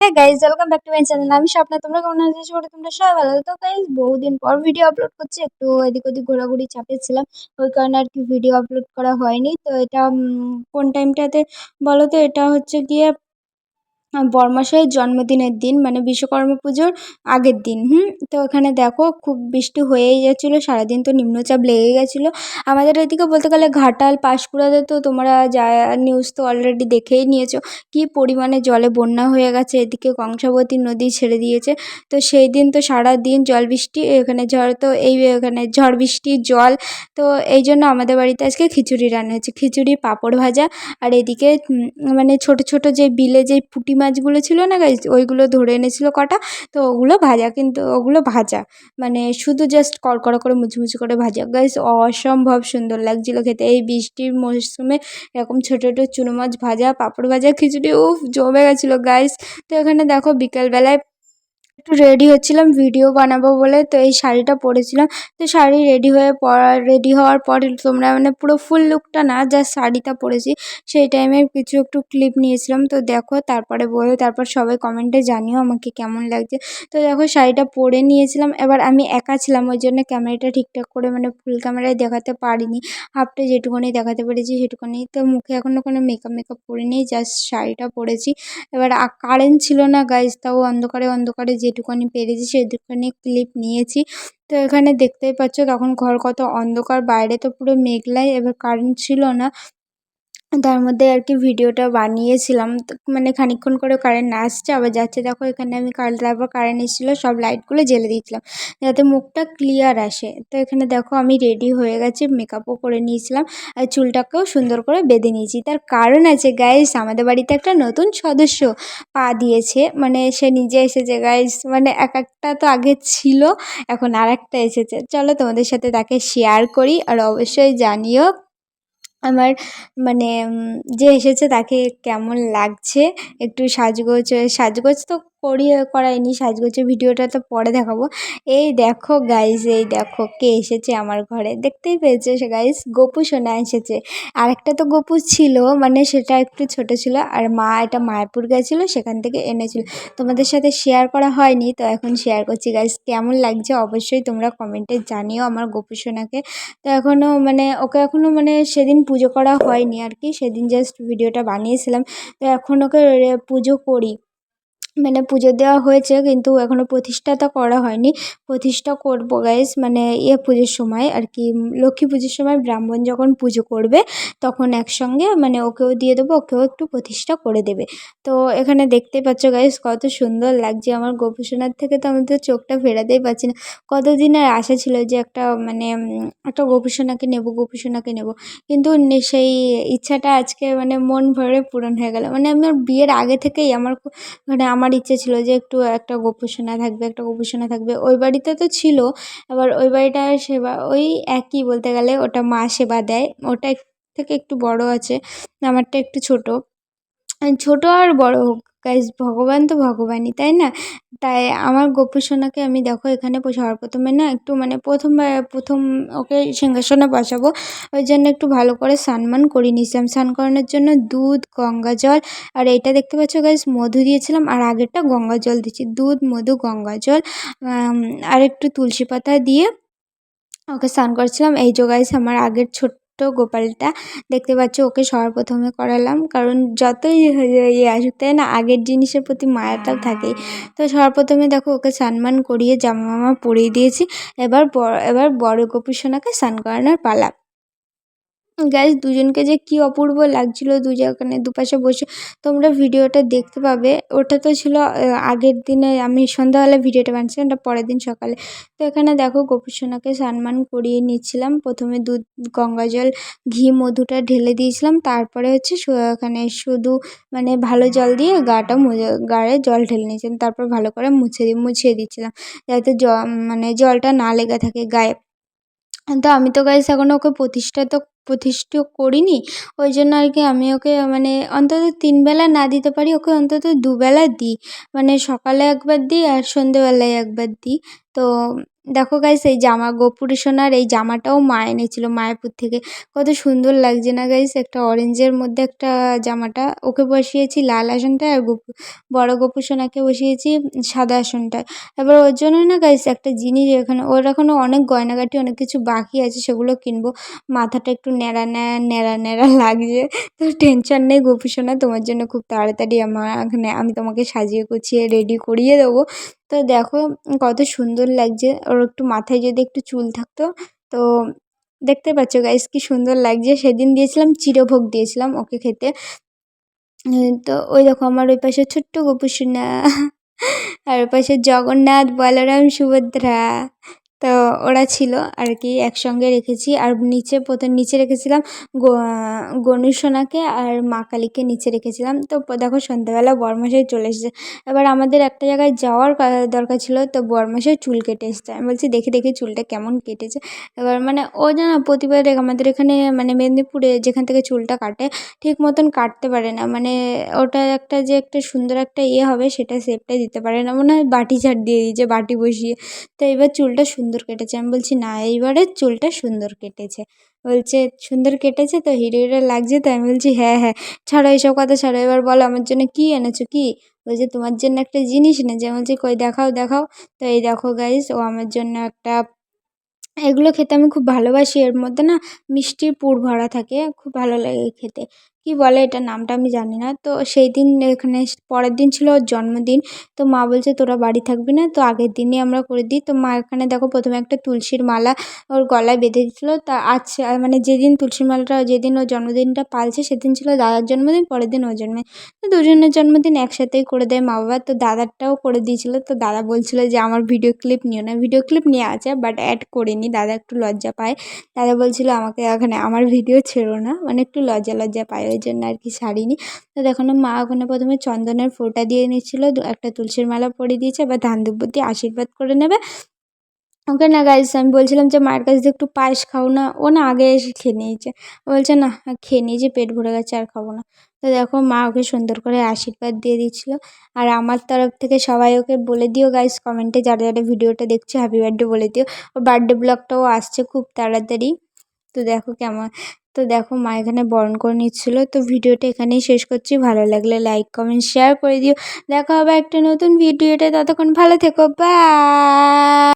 হ্যাঁ guys, welcome back to my channel. আমি স্বপ্না। তোমরা কেমন আছো? আশা করি তোমরা সবাই ভালো আছো। তো গাইজ, বহুদিন পর ভিডিও আপলোড করছি। একটু এদিক ওদিক ঘোরাঘুরি চাপে ছিলাম, ওই কারণে আর কি ভিডিও আপলোড করা হয়নি। তো এটা কোন টাইমটাতে বলো তো? এটা হচ্ছে গিয়ে বরমশাইয়ের জন্মদিনের দিন, মানে বিশ্বকর্মা পুজোর আগের দিন। তো ওখানে দেখো খুব বৃষ্টি হয়েই যাচ্ছিলো সারাদিন। তো নিম্নচাপ লেগে গেছিলো আমাদের এদিকে, বলতে গেলে ঘাটাল পাঁশকুড়াতে। তো তোমরা যা নিউজ তো অলরেডি দেখেই নিয়েছো কি পরিমাণে জলে বন্যা হয়ে গেছে। এদিকে কংসাবতী নদী ছেড়ে দিয়েছে। তো সেই দিন তো সারাদিন জল বৃষ্টি, এখানে ঝড়, তো এখানে ঝড় বৃষ্টির জল। তো এই জন্য আমাদের বাড়িতে আজকে খিচুড়ি রান্না হয়েছে, খিচুড়ি পাঁপড় ভাজা। আর এদিকে মানে ছোট ছোট যে বিলে যে পুঁটি মাছগুলো ছিল না গাইজ, ওইগুলো ধরে এনেছিল কটা। তো ওগুলো ভাজা, কিন্তু ওগুলো ভাজা মানে শুধু জাস্ট কড়কড়া করে মুচমুচি করে ভাজা। গাইজ অসম্ভব সুন্দর লাগছিল খেতে এই বৃষ্টির মরশুমে। এরকম ছোটো ছোটো চুনো মাছ ভাজা, পাঁপড় ভাজা, খিচুড়ি, উফ জমে গেছিলো গাইজ। তো এখানে দেখো বিকেলবেলায় একটু রেডি হচ্ছিলাম ভিডিও বানাবো বলে। তো এই শাড়িটা পরেছিলাম। তো শাড়ি রেডি হওয়ার পরে তোমরা মানে পুরো ফুল লুকটা না, জাস্ট শাড়িটা পরেছি সেই টাইমে কিছু একটু ক্লিপ নিয়েছিলাম। তো দেখো, তারপর সবাই কমেন্টে জানিও আমাকে কেমন লাগছে। তো দেখো শাড়িটা পরে নিয়েছিলাম। এবার আমি একা ছিলাম, ওই জন্য ক্যামেরাটা ঠিকঠাক করে মানে ফুল ক্যামেরায় দেখাতে পারিনি। হাফটা যেটুকুনি দেখাতে পেরেছি সেটুকুনি। তো মুখে এখনও কোনো মেকআপ করিনি, জাস্ট শাড়িটা পরেছি। এবার কারেন্ট ছিল না গাইজ, তাও অন্ধকারে অন্ধকারে যেটুকুনি পেরেছি সেটুকুনি ক্লিপ নিয়েছি। তো এখানে দেখতেই পাচ্ছ তখন ঘর কত অন্ধকার, বাইরে তো পুরো মেঘলাই। এবার কারেন্ট ছিল না, তার মধ্যে আর কি ভিডিওটা বানিয়েছিলাম। তো মানে খানিকক্ষণ করে কারেন্ট আসছে আবার যাচ্ছে। দেখো এখানে আমি তারপর কারেন্ট এসেছিলো, সব লাইটগুলো জ্বেলে দিয়েছিলাম যাতে মুখটা ক্লিয়ার আসে। তো এখানে দেখো আমি রেডি হয়ে গেছি, মেকআপও করে নিয়েছিলাম আর চুলটাকেও সুন্দর করে বেঁধে নিয়েছি। তার কারণ আছে গাইস, আমাদের বাড়িতে একটা নতুন সদস্য পা দিয়েছে, মানে সে নিজে এসেছে গাইস। মানে একটা তো আগে ছিল, এখন আর একটা এসেছে। চলো তোমাদের সাথে তাকে শেয়ার করি, আর অবশ্যই জানিও আমার মানে যে এসেছে তাকে কেমন লাগছে। একটু সাজগোজ তো করাইনি, সাজগোজের ভিডিওটা তো পরে দেখাবো। এই দেখো গাইজ, এই দেখো কে এসেছে আমার ঘরে, দেখতেই পেয়েছে সে গাইজ, গপু সোনা এসেছে। আর একটা তো গপু ছিল, মানে সেটা একটু ছোট ছিল, আর মা এটা মায়াপুর গেছিলো, সেখান থেকে এনেছিল। তোমাদের সাথে শেয়ার করা হয়নি, তো এখন শেয়ার করছি গাইজ। কেমন লাগছে অবশ্যই তোমরা কমেন্টে জানিও আমার গপু সোনাকে। তো এখনও মানে ওকে এখনও মানে সেদিন পুজো করা হয়নি আর কি, সেদিন জাস্ট ভিডিওটা বানিয়েছিলাম। তো এখন ওকে পুজো করি, মানে পুজো দেওয়া হয়েছে কিন্তু এখনও প্রতিষ্ঠা তো করা হয়নি। প্রতিষ্ঠা করবো গাইস, মানে পুজোর সময় আর কি, লক্ষ্মী পুজোর সময় ব্রাহ্মণ যখন পুজো করবে তখন একসঙ্গে মানে ওকেও দিয়ে দেবো, ওকেও একটু প্রতিষ্ঠা করে দেবে। তো এখানে দেখতে পাচ্ছ গাইস কত সুন্দর লাগছে আমার গোপুসোনার থেকে। তো আমি তো চোখটা ফেরাতেই পারছি না। কতদিনের আশা ছিল যে একটা মানে একটা গোপুসোনাকে নেব, গোপুসোনাকে নেব, কিন্তু সেই ইচ্ছাটা আজকে মানে মন ভরে পূরণ হয়ে গেল। মানে আমার বিয়ের আগে থেকেই মানে আমার ইচ্ছে ছিল যে একটু একটা গোপুসোনা থাকবে, একটা গোপুসোনা থাকবে। ওই বাড়িতে তো ছিল, এবার ওই বাড়িটা সেবা ওই একই বলতে গেলে, ওটা মা সেবা দেয়, ওটা থেকে একটু বড় আছে, আমারটা একটু ছোট। ছোট আর বড় হোক গাইজ, ভগবান তো ভগবানই, তাই না? তাই আমার গোপু সোনাকে আমি দেখো এখানে সবার প্রথমে না একটু মানে প্রথম ওকে সিংহাসনে বসাবো, ওই জন্য একটু ভালো করে স্নান করিয়ে নিয়েছিলাম। স্নান করানোর জন্য দুধ, গঙ্গা জল, আর এইটা দেখতে পাচ্ছ গাইজ মধু দিয়েছিলাম, আর আগেরটা গঙ্গা জল দিচ্ছি। দুধ, মধু, গঙ্গা জল আর একটু তুলসী পাতা দিয়ে ওকে স্নান করেছিলাম। এই যে গাইস আমার আগের ছোট্ট গোপালটা দেখতে পাচ্ছ, ওকে সবার প্রথমে করালাম, কারণ যতই আসুক তাই না, আগের জিনিসের প্রতি মায়াটাও থাকেই। তো সবার প্রথমে দেখো ওকে স্নান করিয়ে জামা পরিয়ে দিয়েছি। এবার বড় গোপু সোনাকে স্নান করানোর পালা। গাইস দুজনকে যে কি অপূর্ব লাগছিল দুজনে দুপাশে বসে, তোমরা ভিডিওটা দেখতে পাবে। ওটা তো ছিল আগের দিনে, আমি সন্ধ্যাবেলা ভিডিওটা বানিয়েছিলাম, এটা পরের দিন সকালে। তো এখানে দেখো গোপু সোনাকে স্নান করিয়ে নিচ্ছিলাম। প্রথমে দুধ, গঙ্গা জল, ঘি, মধুটা ঢেলে দিয়েছিলাম, তারপরে হচ্ছে এখানে শুধু মানে ভালো জল দিয়ে গায়ে জল ঢেলে নিয়েছিলাম, তারপর ভালো করে মুছিয়ে দিচ্ছিলাম যাতে মানে জলটা না লেগে থাকে গায়ে। তো আমি তো গাইস এখনও ওকে প্রতিষ্ঠিত করিনি, ওই জন্য আর কি আমি ওকে মানে অন্তত 3 বেলা না দিতে পারি, ওকে অন্তত 2 বেলা দিই, মানে সকালে একবার দিই আর সন্ধেবেলায় একবার দিই। তো দেখো গাইস এই জামা গোপুর সোনার এই জামাটাও মা এনেছিল মায়াপুর থেকে। কত সুন্দর লাগছে না গাইস? একটা অরেঞ্জের মধ্যে একটা জামাটা। ওকে বসিয়েছি লাল আসনটায় আর বড় গোপু সোনাকে বসিয়েছি সাদা আসনটায়। এবার ওর জন্য না গাইস একটা জিনিস এখানে ওর এখনও অনেক গয়নাগাটি অনেক কিছু বাকি আছে, সেগুলো কিনবো। মাথাটা একটু ন্যাড়া ন্যাড়া ন্যাড়া লাগছে। তো টেনশন নেই গোপু সোনা, তোমার জন্য খুব তাড়াতাড়ি আমি তোমাকে সাজিয়ে গুছিয়ে রেডি করিয়ে দেবো। তো দেখো কত সুন্দর লাগছে। ওর একটু মাথায় যদি একটু চুল থাকতো তো দেখতে পাচ্ছ গাইস কি সুন্দর লাগছে। সেদিন দিয়েছিলাম চিরভোগ দিয়েছিলাম ওকে খেতে। তো ওই দেখো আমার ওই পাশে ছোট্ট গোপু সোনা আর ওই পাশে জগন্নাথ বলরাম সুভদ্রা। তো ওরা ছিল আর কি, একসঙ্গে রেখেছি। আর প্রথম নিচে রেখেছিলাম গনু সোনাকে আর মা কালীকে নিচে রেখেছিলাম। তো দেখো সন্ধ্যাবেলা বরমশাই চলে এসেছে। এবার আমাদের একটা জায়গায় যাওয়ার দরকার ছিল, তো বরমশাই চুল কেটে এসেছে। আমি বলছি দেখি দেখি চুলটা কেমন কেটেছে। এবার মানে ও জানা প্রতিবার আমাদের এখানে মানে মেদিনীপুরে যেখান থেকে চুলটা কাটে ঠিক মতন কাটতে পারে না। মানে ওটা একটা যে একটা সুন্দর একটা হবে সেটা শেপটাই দিতে পারে না, মনে হয় বাটি ঝাড় দিয়ে দিয়েছে বাটি বসিয়ে। তো এবার চুলটা সুন্দর কেটেছে। আমি বলছি না এইবারে চুলটা সুন্দর কেটেছে। বলছে সুন্দর কেটেছে তো হিরো হিরো লাগছে তো? আমি বলছি হ্যাঁ হ্যাঁ। ছাড়ো এইসব কথা ছাড়ো, এবার বলো আমার জন্য কি এনেছো কি? বলছে তোমার জন্য একটা জিনিস এনেছে। আমি বলছি কই দেখাও দেখাও। তো এই দেখো গাইস ও আমার জন্য একটা, এগুলো খেতে আমি খুব ভালোবাসি। এর মধ্যে না মিষ্টির পুর ভরা থাকে, খুব ভালো লাগে খেতে। কি বলে এটার নামটা আমি জানি না। তো সেই দিন এখানে পরের দিন ছিল ওর জন্মদিন। তো মা বলছে তোরা বাড়ি থাকবি না, তো আগের দিনই আমরা করে দিই। তো মা এখানে দেখো প্রথমে একটা তুলসীর মালা ওর গলায় বেঁধে দিয়েছিলো। তা আচ্ছা মানে যেদিন তুলসীর মালাটা যেদিন ওর জন্মদিনটা পালছে সেদিন ছিল দাদার জন্মদিন, পরের দিন ওর জন্মদিন। তো দুজনের জন্মদিন একসাথেই করে দেয় মা বাবা। তো দাদারটাও করে দিয়েছিলো। তো দাদা বলছিল যে আমার ভিডিও ক্লিপ নিও না। ভিডিও ক্লিপ নেওয়া আছে বাট অ্যাড করিনি, দাদা একটু লজ্জা পায়। দাদা বলছিল আমাকে এখানে আমার ভিডিও ছেড়ো না, মানে একটু লজ্জা লজ্জা পায়, ওই জন্য আর কি ছাড়িনি। তো দেখো না মা ওখানে প্রথমে চন্দনের ফোঁটা দিয়ে নিচ্ছিল, একটা তুলসীর মালা পরিয়ে দিয়েছে। এবার ধান ধূপ দিয়ে আশীর্বাদ করে নেবে ওকে। না গাইস আমি বলছিলাম যে মায়ের কাছে একটু পায়েস খাও না, ও না আগে এসে খেয়ে নিয়েছে। ও বলছে না খেয়ে নিয়েছি, পেট ভরে গেছে আর খাবো না। তো দেখো মা ওকে সুন্দর করে আশীর্বাদ দিয়ে দিচ্ছিল। আর আমার তরফ থেকে সবাই ওকে বলে দিও গাইস কমেন্টে, যারা যারা ভিডিওটা দেখছো হ্যাপি বার্থডে বলে দিও। ওর বার্থডে ব্লগটাও আসছে খুব তাড়াতাড়ি। তো দেখো কেমন, তো দেখো মা এখানে বরণ করে নিচ্ছিল। তো ভিডিওটা এখানেই শেষ করছি, ভালো লাগলে লাইক কমেন্ট শেয়ার করে দিও। দেখা হবে একটা নতুন ভিডিওতে, ততক্ষণ ভালো থেকো, বাই।